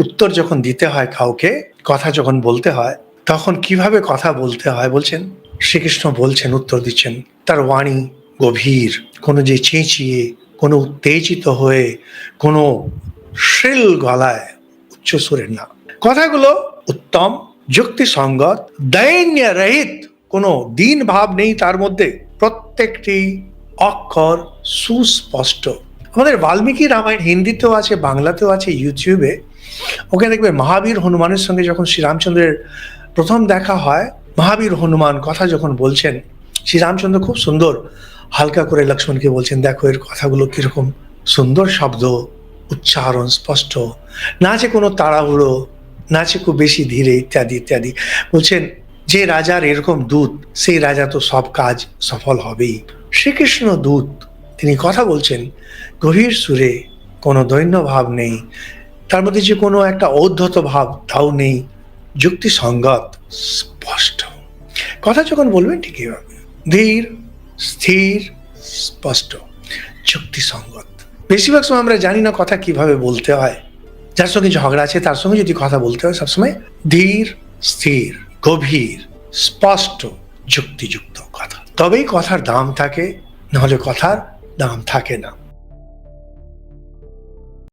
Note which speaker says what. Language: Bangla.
Speaker 1: উত্তর যখন দিতে হয় কাউকে, কথা যখন বলতে হয়, তখন কিভাবে কথা বলতে হয় বলছেন শ্রীকৃষ্ণ বলছেন, উত্তর দিচ্ছেন। তার বাণী গভীর, কোনো যে চেঁচিয়ে, কোনো উত্তেজিত হয়ে, কোনো শ্রিল গলায় উচ্চ সুরের না। কথাগুলো উত্তম, যুক্তিসঙ্গত, দৈন্য রহিত, কোনো দীন ভাব নেই তার মধ্যে, প্রত্যেকটি অক্ষর সুস্পষ্ট। আমাদের বাল্মীকি রামায়ণ হিন্দিতেও আছে, বাংলাতেও আছে, ইউটিউবে। ওকে দেখবে মহাবীর হনুমানের সঙ্গে যখন শ্রীরামচন্দ্রের প্রথম দেখা হয়, মহাবীর হনুমান কথা যখন বলছেন, শ্রীরামচন্দ্র খুব সুন্দর হালকা করে লক্ষ্মণকে বলছেন, দেখো এর কথাগুলো কিরকম সুন্দর শব্দ, উচ্চারণ স্পষ্ট, না আছে কোনো তাড়াহুড়ো, না আছে খুব বেশি ধীরে, ইত্যাদি ইত্যাদি। বলছেন যে রাজার এরকম দূত, সেই রাজা তো সব কাজ সফল হবেই। শ্রীকৃষ্ণ দূত, তিনি কথা বলছেন গভীর সুরে, কোনো দৈন্য ভাব নেই, তার মধ্যে যে কোনো একটা ঔদ্ধত ভাব তাও নেই, যুক্তিসঙ্গত, স্পষ্ট। কথা যখন বলবেন ঠিক এইভাবে, ধীর, স্থির, স্পষ্ট, যুক্তিসঙ্গত। বেশিরভাগ সময় আমরা জানি না কথা কিভাবে বলতে হয়। যার সঙ্গে ঝগড়া আছে তার সঙ্গে যদি কথা বলতে হয়, সবসময় ধীর, স্থির, গভীর, স্পষ্ট, যুক্তিযুক্ত কথা, তবেই কথার দাম থাকে, নাহলে কথার দাম থাকে না।